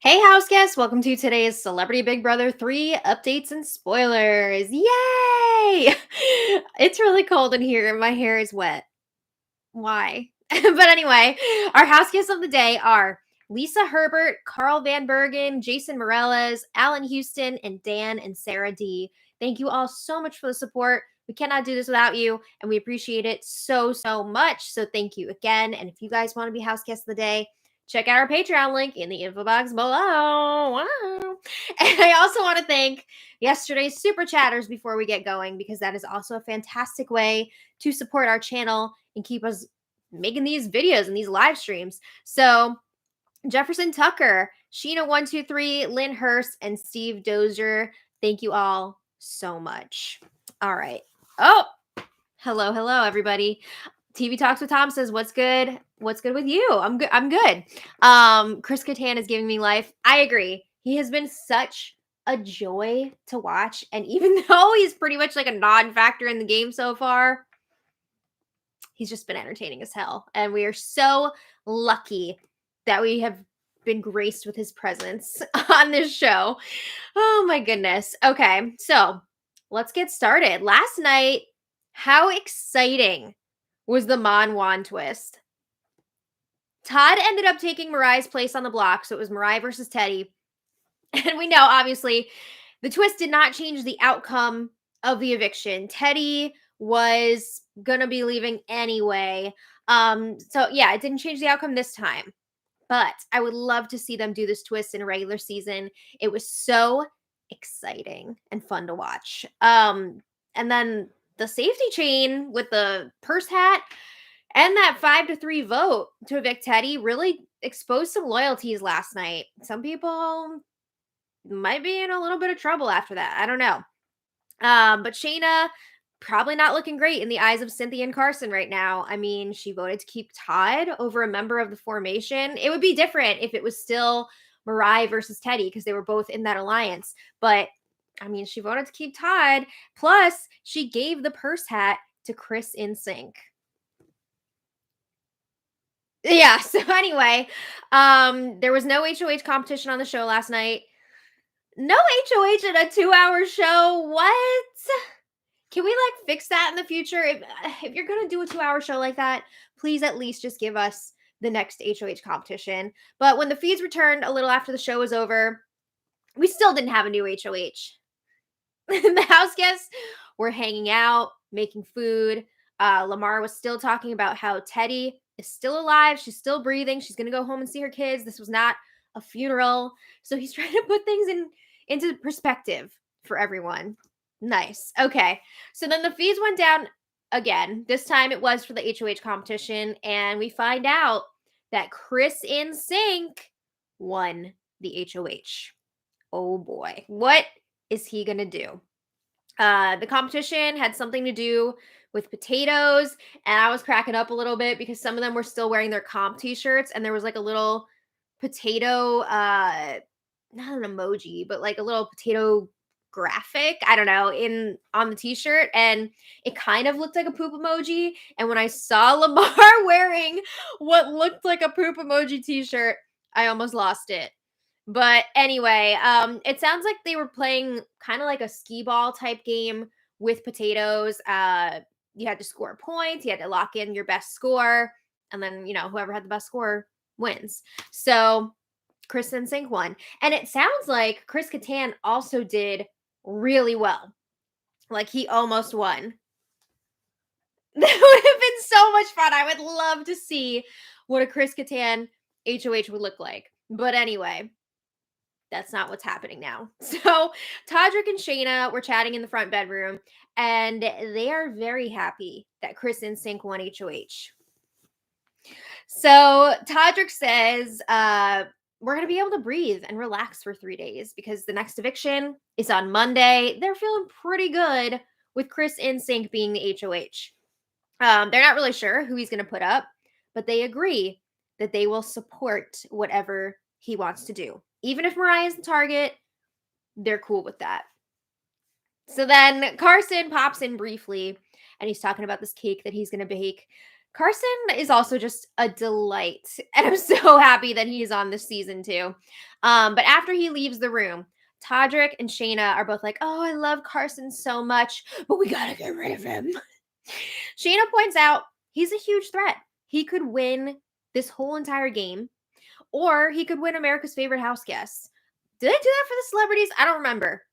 Hey, house guests, welcome to today's Celebrity Big Brother 3 updates and spoilers. Yay! It's really cold in here and my hair is wet. Why? But anyway, our house guests of the day are Lisa Herbert, Carl Van Bergen, Jason Morales, Alan Houston, and Dan and Sarah D. Thank you all so much for the support. We cannot do this without you, and we appreciate it so much. So thank you again. And if you guys want to be house guests of the day, check out our Patreon link in the info box below. Wow. And I also want to thank yesterday's super chatters before we get going, because that is also a fantastic way to support our channel and keep us making these videos and these live streams. So Jefferson Tucker, Sheena123, Lynn Hurst, and Steve Dozier, thank you all so much. All right. Oh, hello, everybody. TV Talks with Tom says, "What's good? What's good with you?" I'm good. I'm good. Chris Kattan is giving me life. I agree. He has been such a joy to watch, and even though he's pretty much like a non-factor in the game so far, he's just been entertaining as hell. And we are so lucky that we have been graced with his presence on this show. Oh my goodness. Okay, so let's get started. Last night, how exciting was the Mon Juan twist? Todd ended up taking Mirai's place on the block, so it was Mirai versus Teddy. And we know, obviously, the twist did not change the outcome of the eviction. Teddy was going to be leaving anyway. So yeah, it didn't change the outcome this time. But I would love to see them do this twist in a regular season. It was so exciting and fun to watch. And then the safety chain with the purse hat and that 5-3 vote to evict Teddy really exposed some loyalties last night. Some people might be in a little bit of trouble after that. I don't know. But Shayna probably not looking great in the eyes of Cynthia and Carson right now. I mean, she voted to keep Todd over a member of the formation. It would be different if it was still Mirai versus Teddy, because they were both in that alliance. But I mean, she voted to keep Todd. Plus, she gave the purse hat to Chris in sync. Yeah, so anyway, there was no HOH competition on the show last night. No HOH in a 2-hour show. What? Can we fix that in the future? If you're gonna do a 2-hour show like that, please at least just give us the next HOH competition. But when the feeds returned a little after the show was over, we still didn't have a new HOH. The house guests were hanging out, making food. Lamar was still talking about how Teddy is still alive. She's still breathing. She's gonna go home and see her kids. This was not a funeral. So he's trying to put things into perspective for everyone. Nice. Okay. So then the fees went down again. This time it was for the HOH competition. And we find out that Chris in Sync won the HOH. Oh boy. What is he going to do? The competition had something to do with potatoes. And I was cracking up a little bit because some of them were still wearing their comp t-shirts. And there was like a little potato, not an emoji, but like a little potato graphic, I don't know, on the t-shirt, and it kind of looked like a poop emoji. And when I saw Lamar wearing what looked like a poop emoji t-shirt, I almost lost it. But anyway, it sounds like they were playing kind of like a skee ball type game with potatoes. You had to score points, you had to lock in your best score, and then whoever had the best score wins. So Chris in Sync won. And it sounds like Chris Kattan also did really well. Like he almost won. That would have been so much fun. I would love to see what a Chris Kattan HOH would look like. But anyway, that's not what's happening now. So Todrick and Shayna were chatting in the front bedroom, and they are very happy that Chris in Sync won HOH. So Todrick says, we're going to be able to breathe and relax for 3 days because the next eviction is on Monday. They're feeling pretty good with Chris in Sync being the HOH. They're not really sure who he's going to put up, but they agree that they will support whatever he wants to do. Even if Mirai is the target, they're cool with that. So then Carson pops in briefly, and he's talking about this cake that he's going to bake. Carson is also just a delight, and I'm so happy that he's on this season too. But after he leaves the room, Todrick and Shayna are both like, "Oh, I love Carson so much, but we gotta get rid of him." Shayna points out he's a huge threat. He could win this whole entire game, or he could win America's favorite house guest. Did they do that for the celebrities? I don't remember.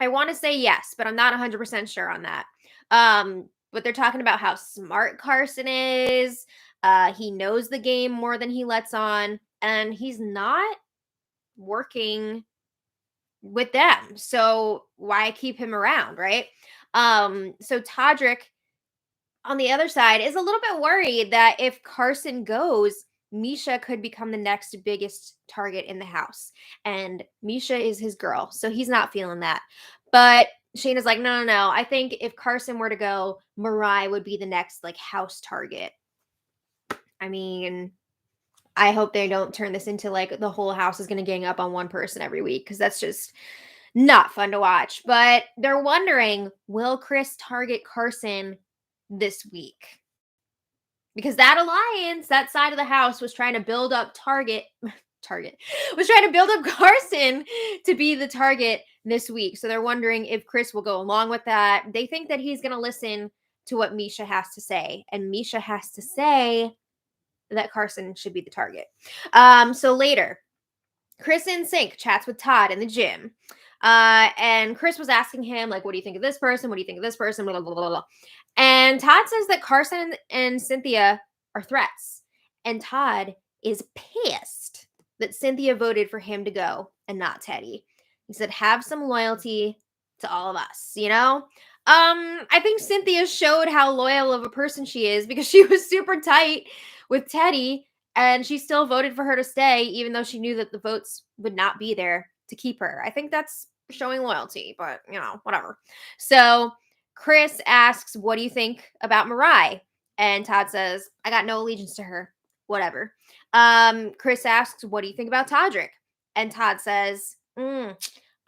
I want to say yes, but I'm not 100% sure on that. But they're talking about how smart Carson is. He knows the game more than he lets on, and he's not working with them. So why keep him around, right? So Todrick on the other side is a little bit worried that if Carson goes, Misha could become the next biggest target in the house. And Misha is his girl, so he's not feeling that. But Shayna's like, no, no, no. I think if Carson were to go, Mirai would be the next like house target. I mean, I hope they don't turn this into like the whole house is going to gang up on one person every week because that's just not fun to watch. But they're wondering, will Chris target Carson this week? Because that alliance, that side of the house was trying to build up Target was trying to build up Carson to be the target this week. So they're wondering if Chris will go along with that. They think that he's going to listen to what Misha has to say, and Misha has to say that Carson should be the target. So later, Chris in sync chats with Todd in the gym. And Chris was asking him, like, what do you think of this person? What do you think of this person? Blah, blah, blah, blah. And Todd says that Carson and Cynthia are threats. And Todd is pissed that Cynthia voted for him to go and not Teddy. He said, have some loyalty to all of us, you know? I think Cynthia showed how loyal of a person she is because she was super tight with Teddy and she still voted for her to stay, even though she knew that the votes would not be there to keep her. I think that's showing loyalty, but whatever. So Chris asks, what do you think about Mirai? And Todd says, I got no allegiance to her. Whatever. Chris asks, what do you think about Todrick? And Todd says, I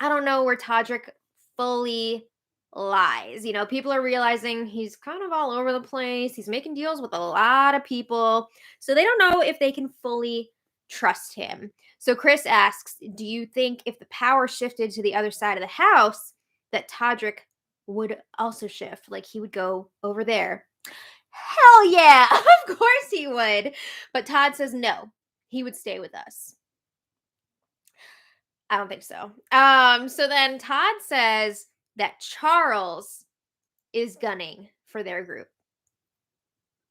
don't know where Todrick fully lies. People are realizing he's kind of all over the place. He's making deals with a lot of people. So they don't know if they can fully trust him. So Chris asks, do you think if the power shifted to the other side of the house, that Todrick would also shift? Like he would go over there? Hell yeah, of course he would. But Todd says no, he would stay with us. I don't think so. So then Todd says that Charles is gunning for their group.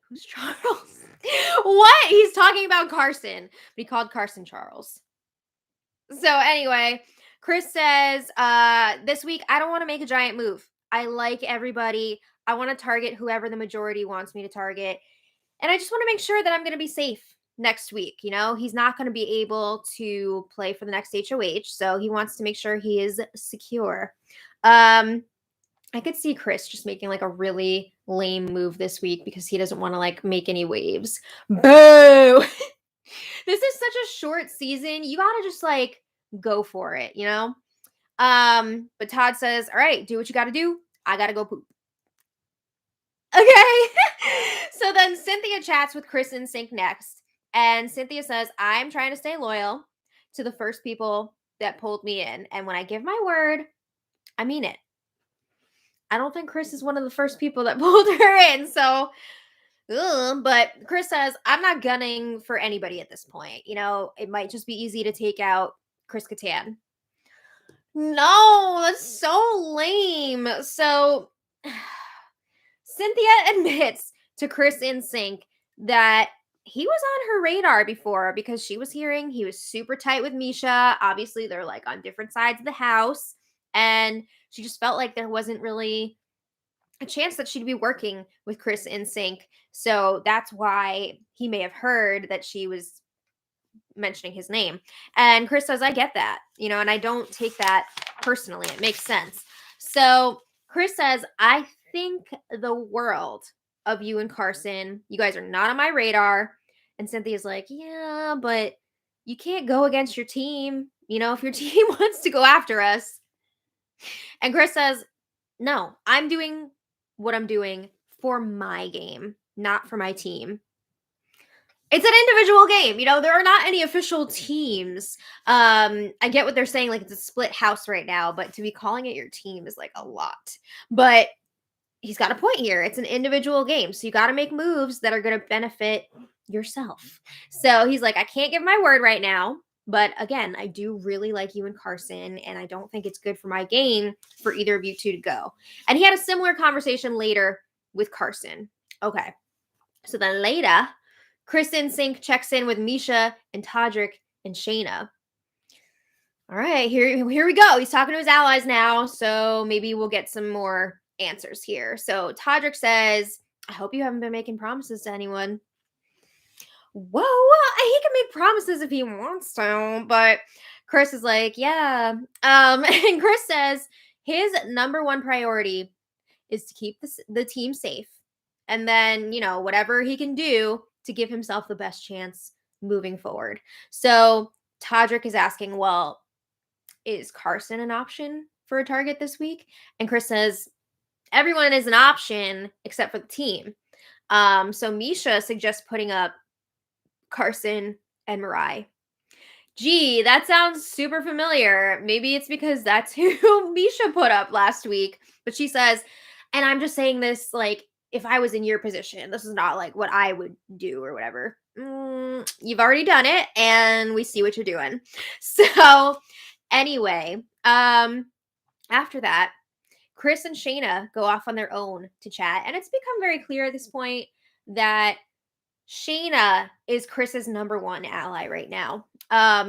Who's Charles? What? He's talking about Carson, but he called Carson Charles. So anyway, Chris says, this week, I don't want to make a giant move. I like everybody. I want to target whoever the majority wants me to target. And I just want to make sure that I'm going to be safe next week. He's not going to be able to play for the next HOH. So he wants to make sure he is secure. I could see Chris just making like a really lame move this week because he doesn't want to like make any waves. Boo! This is such a short season. You got to just like go for it, But Todd says, all right, do what you got to do. I got to go poop. Okay. So then Cynthia chats with Chris in sync next. And Cynthia says, I'm trying to stay loyal to the first people that pulled me in. And when I give my word, I mean it. I don't think Chris is one of the first people that pulled her in. So, but Chris says, I'm not gunning for anybody at this point. It might just be easy to take out Chris Kattan. No, that's so lame. So, Cynthia admits to Chris in sync that he was on her radar before because she was hearing he was super tight with Misha. Obviously, they're like on different sides of the house. And she just felt like there wasn't really a chance that she'd be working with Chris in sync. So that's why he may have heard that she was mentioning his name. And Chris says, I get that, and I don't take that personally. It makes sense. So Chris says, I think the world of you and Carson. You guys are not on my radar. And Cynthia's like, yeah, but you can't go against your team. If your team wants to go after us. And Chris says, no, I'm doing what I'm doing for my game. not for my team. It's an individual game. There are not any official teams. I get what they're saying, like it's a split house right now, but to be calling it your team is like a lot. But he's got a point here. It's an individual game. So you got to make moves that are going to benefit yourself. So he's like, I can't give my word right now. But again, I do really like you and Carson, and I don't think it's good for my game for either of you two to go. And he had a similar conversation later with Carson. Okay. So then later, Chris in sync checks in with Misha and Todrick and Shayna. All right, here we go. He's talking to his allies now, so maybe we'll get some more answers here. So Todrick says, I hope you haven't been making promises to anyone. Whoa, he can make promises if he wants to, but Chris is like, yeah. And Chris says his number one priority is to keep the team safe. And then, whatever he can do to give himself the best chance moving forward. So Todrick is asking, well, is Carson an option for a target this week? And Chris says, everyone is an option except for the team. So Misha suggests putting up Carson and Mirai. Gee, that sounds super familiar. Maybe it's because that's who Misha put up last week. But she says, and I'm just saying this like if I was in your position, this is not like what I would do or whatever. You've already done it, and we see what you're doing. So anyway, after that, Chris and Shayna go off on their own to chat, and it's become very clear at this point that Shayna is Chris's number one ally right now.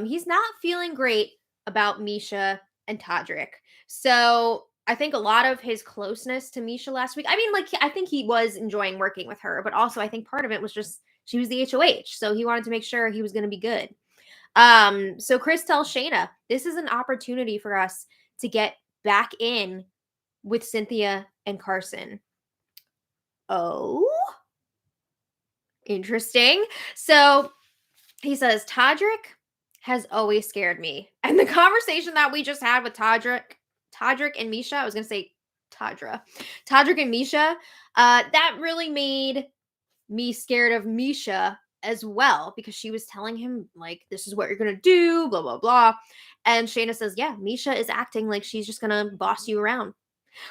He's not feeling great about Misha and Todrick. So I think a lot of his closeness to Misha last week, I think he was enjoying working with her, but also I think part of it was just she was the HOH. So he wanted to make sure he was going to be good. So Chris tells Shayna, this is an opportunity for us to get back in with Cynthia and Carson. Oh, interesting. So he says, Todrick has always scared me. And the conversation that we just had with Todrick and Misha, I was going to say Todrick and Misha, that really made me scared of Misha as well, because she was telling him, like, this is what you're going to do, blah, blah, blah. And Shayna says, yeah, Misha is acting like she's just going to boss you around.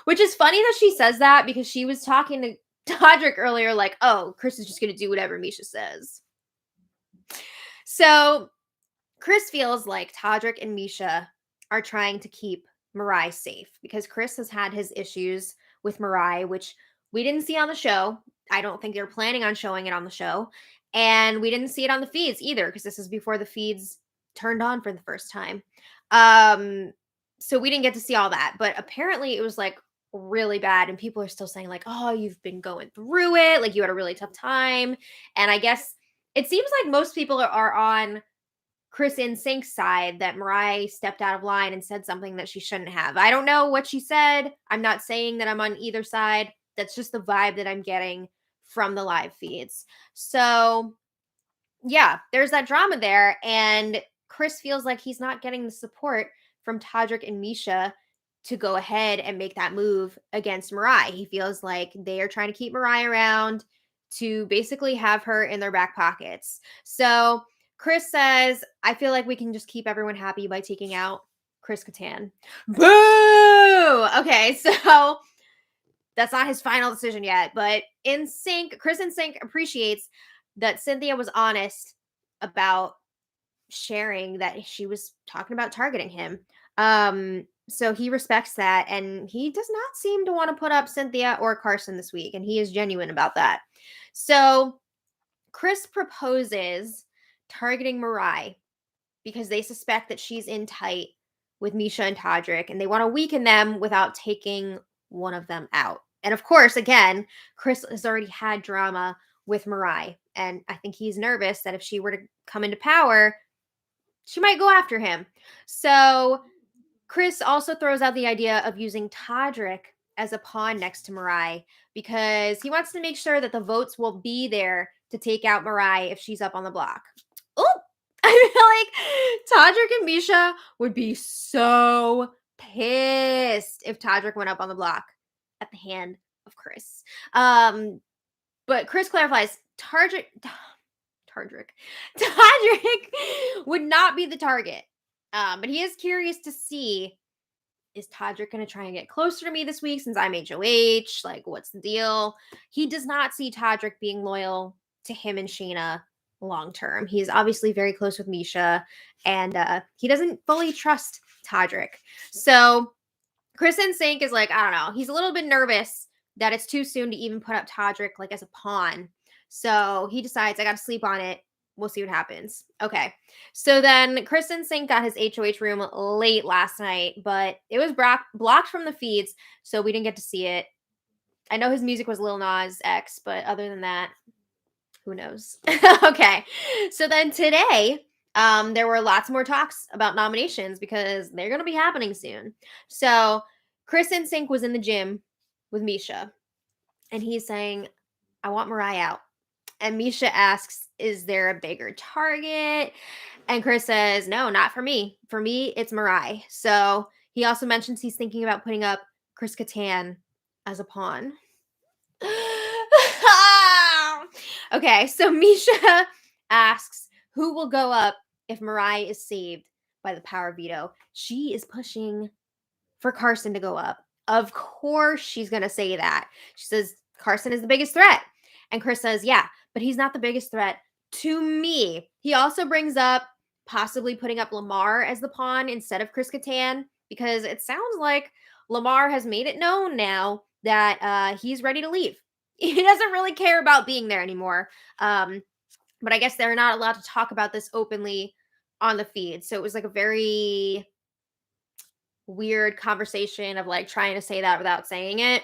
Which is funny that she says that, because she was talking to Todrick earlier, like, oh, Chris is just going to do whatever Misha says. So Chris feels like Todrick and Misha are trying to keep Mirai safe, because Chris has had his issues with Mirai, which we didn't see on the show. I don't think they're planning on showing it on the show. And we didn't see it on the feeds either, because this is before the feeds turned on for the first time. So we didn't get to see all that. But apparently it was like really bad. And people are still saying like, oh, you've been going through it. Like you had a really tough time. And I guess it seems like most people are on Chris in Sync's side, that Mirai stepped out of line and said something that she shouldn't have. I don't know what she said. I'm not saying that I'm on either side. That's just the vibe that I'm getting from the live feeds. So yeah, there's that drama there. And Chris feels like he's not getting the support from Todrick and Misha to go ahead and make that move against Mirai. He feels like they are trying to keep Mirai around to basically have her in their back pockets. So Chris says, I feel like we can just keep everyone happy by taking out Chris Kattan. Boo! Okay, so that's not his final decision yet, but Chris in Sync appreciates that Cynthia was honest about sharing that she was talking about targeting him. So he respects that, and he does not seem to want to put up Cynthia or Carson this week, and he is genuine about that. So Chris proposes targeting Mirai because they suspect that she's in tight with Misha and Todrick, and they want to weaken them without taking one of them out. And of course, again, Chris has already had drama with Mirai, and I think he's nervous that if she were to come into power, she might go after him. So Chris also throws out the idea of using Todrick as a pawn next to Mirai, because he wants to make sure that the votes will be there to take out Mirai if she's up on the block. Oh, I feel like Todrick and Misha would be so pissed if Todrick went up on the block at the hand of Chris. But Chris clarifies, Tardrick. Todrick would not be the target. But he is curious to see, is Todrick going to try and get closer to me this week since I'm HOH? Like, what's the deal? He does not see Todrick being loyal to him and Shayna long term. He's obviously very close with Misha, and he doesn't fully trust Todrick. So Chris in Sync is like, I don't know. He's a little bit nervous that it's too soon to even put up Todrick like as a pawn. So he decides, I got to sleep on it. We'll see what happens. Okay. So then Chris in Sync got his HOH room late last night, but it was blocked from the feeds, so we didn't get to see it. I know his music was Lil Nas X, but other than that, who knows? Okay. So then today, there were lots more talks about nominations because they're going to be happening soon. So Chris in Sync was in the gym with Misha, and he's saying, I want Mirai out. And Misha asks, is there a bigger target? And Chris says, no, not for me. For me, it's Mirai. So he also mentions he's thinking about putting up Chris Kattan as a pawn. Okay, so Misha asks, who will go up if Mirai is saved by the power veto? She is pushing for Carson to go up. Of course she's going to say that. She says, Carson is the biggest threat. And Chris says, yeah, but he's not the biggest threat to me. He also brings up possibly putting up Lamar as the pawn instead of Chris Kattan, because it sounds like Lamar has made it known now that he's ready to leave. He doesn't really care about being there anymore. But I guess they're not allowed to talk about this openly on the feed. So it was like a very weird conversation of like trying to say that without saying it.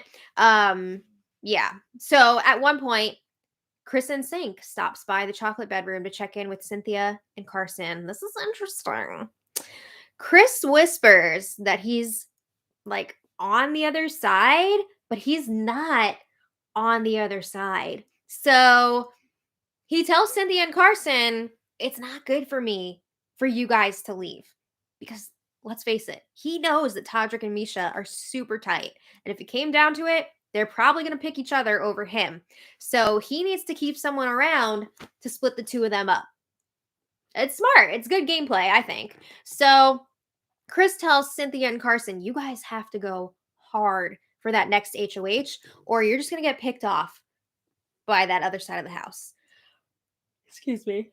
Yeah. So at one point, Chris in Sync stops by the chocolate bedroom to check in with Cynthia and Carson. This is interesting. Chris whispers that he's like on the other side, but he's not on the other side. So he tells Cynthia and Carson, it's not good for me for you guys to leave. Because let's face it, he knows that Todrick and Misha are super tight. And if it came down to it, they're probably going to pick each other over him. So he needs to keep someone around to split the two of them up. It's smart. It's good gameplay, I think. So Chris tells Cynthia and Carson, you guys have to go hard for that next HOH, or you're just going to get picked off by that other side of the house. Excuse me.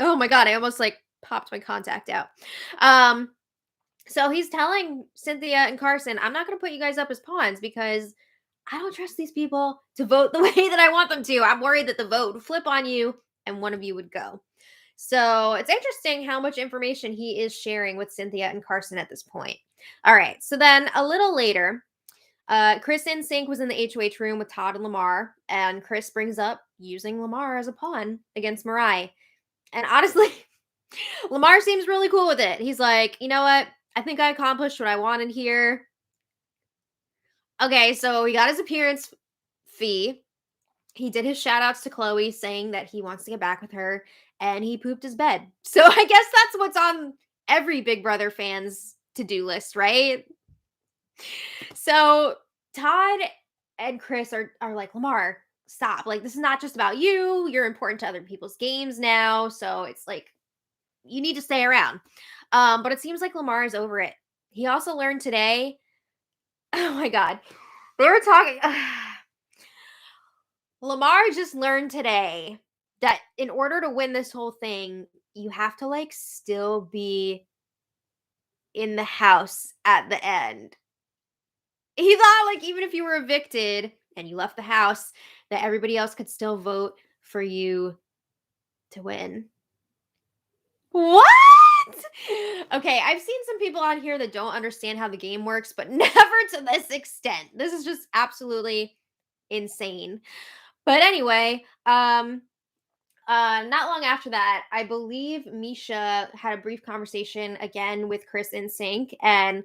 Oh my God, I almost like popped my contact out. So he's telling Cynthia and Carson, I'm not going to put you guys up as pawns because I don't trust these people to vote the way that I want them to. I'm worried that the vote would flip on you and one of you would go. So it's interesting how much information he is sharing with Cynthia and Carson at this point. All right. So then a little later, Chris in Sync was in the HOH room with Todd and Lamar, and Chris brings up using Lamar as a pawn against Mirai. And honestly, Lamar seems really cool with it. He's like, you know what? I think I accomplished what I wanted here. Okay, so he got his appearance fee. He did his shout outs to Chloe saying that he wants to get back with her, and he pooped his bed. So I guess that's what's on every Big Brother fan's to-do list, right? So Todd and Chris are like, Lamar, stop. Like, this is not just about you. You're important to other people's games now. So it's like, you need to stay around. But it seems like Lamar is over it. He also learned today. Oh my God. They were talking. Lamar just learned today that in order to win this whole thing, you have to like still be in the house at the end. He thought like even if you were evicted and you left the house, that everybody else could still vote for you to win. What? Okay, I've seen some people on here that don't understand how the game works, but never to this extent. This is just absolutely insane. But anyway, not long after that, I believe Misha had a brief conversation again with Chris in Sync, and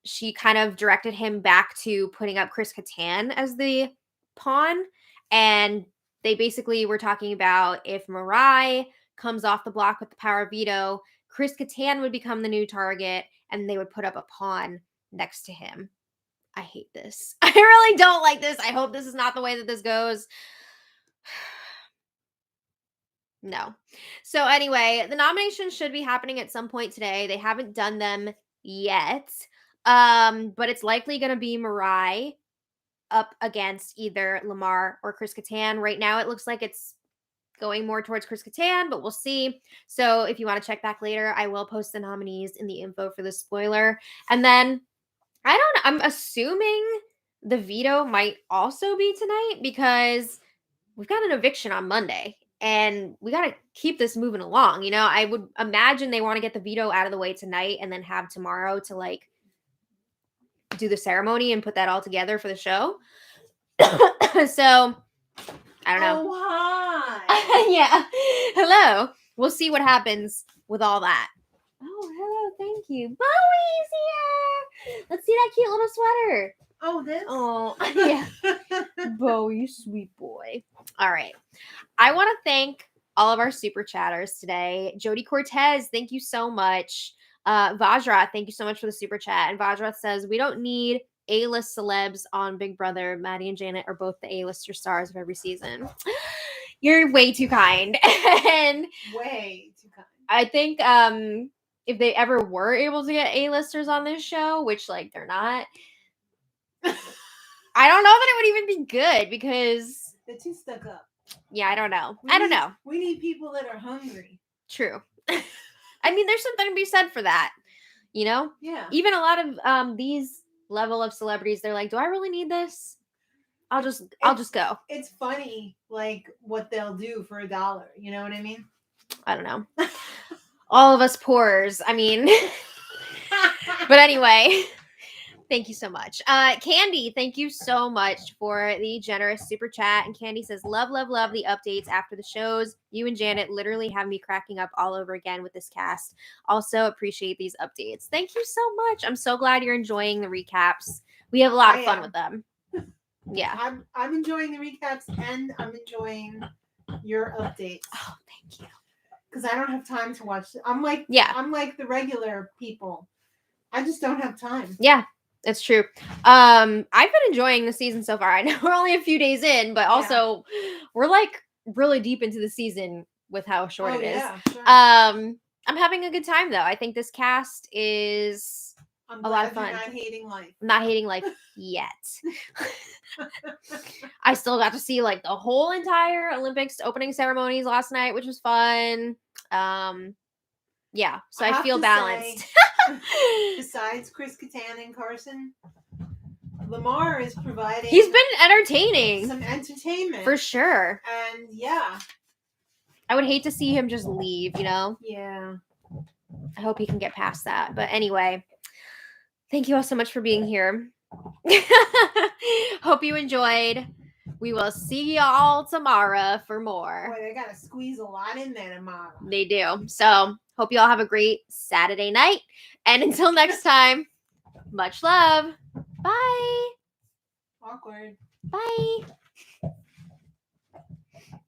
she kind of directed him back to putting up Chris Kattan as the pawn. And they basically were talking about if Mirai comes off the block with the power veto, Chris Kattan would become the new target, and they would put up a pawn next to him. I hate this. I really don't like this. I hope this is not the way that this goes. No. So anyway, the nominations should be happening at some point today. They haven't done them yet. But it's likely going to be Mirai up against either Lamar or Chris Kattan. Right now, it looks like it's going more towards Chris Kattan, but we'll see. So if you want to check back later, I will post the nominees in the info for the spoiler. And then I'm assuming the veto might also be tonight because we've got an eviction on Monday and we got to keep this moving along. You know, I would imagine they want to get the veto out of the way tonight and then have tomorrow to like do the ceremony and put that all together for the show. So I don't know. Oh, hi. Yeah. Hello. We'll see what happens with all that. Oh, hello. Thank you. Bowie's here. Let's see that cute little sweater. Oh, this? Oh, yeah. Bowie, sweet boy. All right. I want to thank all of our super chatters today. Jody Cortez, thank you so much. Vajra, thank you so much for the super chat. And Vajra says, we don't need A-list celebs on Big Brother. Maddie and Janet are both the A-lister stars of every season. You're way too kind. And way too kind. I think if they ever were able to get A-listers on this show, which like they're not, I don't know that it would even be good because they're too stuck up. Yeah, I don't know. We need people that are hungry. True. I mean, there's something to be said for that. You know? Yeah. Even a lot of these level of celebrities, they're like, do I really need this? I'll just go. It's funny, like, what they'll do for $1. You know what I mean? I don't know. All of us poors. I mean, but anyway, thank you so much. Candy, thank you so much for the generous super chat. And Candy says, love, love, love the updates after the shows. You and Janet literally have me cracking up all over again with this cast. Also appreciate these updates. Thank you so much. I'm so glad you're enjoying the recaps. We have a lot of fun with them. Yeah. I'm enjoying the recaps and I'm enjoying your updates. Oh, thank you. Because I don't have time to watch. I'm like the regular people. I just don't have time. Yeah. It's true. I've been enjoying the season so far. I know we're only a few days in, but also we're like really deep into the season with how short it is. Yeah, sure. I'm having a good time though. I think this cast is a lot of fun. You're not hating life. I'm not hating life yet. I still got to see like the whole entire Olympics opening ceremonies last night, which was fun. Yeah, so I feel balanced. Besides Chris Kattan and Carson, Lamar is providing. He's been entertaining. Some entertainment. For sure. And yeah. I would hate to see him just leave, you know? Yeah. I hope he can get past that. But anyway, thank you all so much for being here. Hope you enjoyed. We will see y'all tomorrow for more. Boy, they gotta squeeze a lot in there tomorrow. They do. So, hope you all have a great Saturday night. And until next time, much love. Bye. Awkward. Bye.